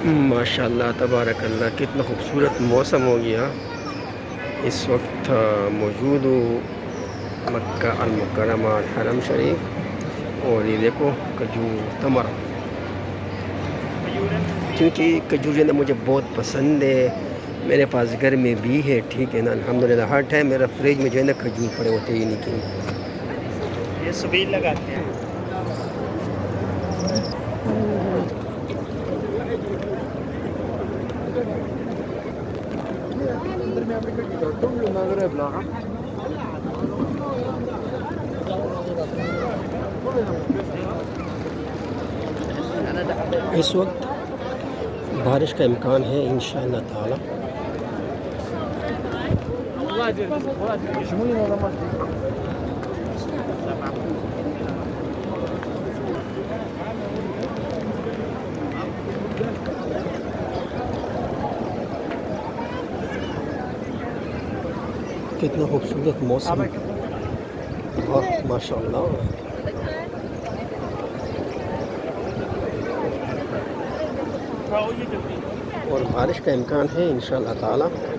ماشاءاللہ تبارک اللہ، کتنا خوبصورت موسم ہو گیا۔ اس وقت موجود ہوں مکہ المکرمہ حرم شریف، اور یہ دیکھو کھجور تمر، کیونکہ کھجور جو ہے نا مجھے بہت پسند ہے، میرے پاس گھر میں بھی ہے، ٹھیک ہے نا، الحمدللہ ہر ٹائم میرا فریج میں جو ہے نا کھجور پڑے ہوتے ہی نہیں کہ یہ سبیل لگاتے ہیں۔ اس وقت بارش کا امکان ہے انشاءاللہ تعالی۔ کتنا خوبصورت موسم، واہ ماشاءاللہ۔ اور بارش کا امکان ہے انشاءاللہ تعالی۔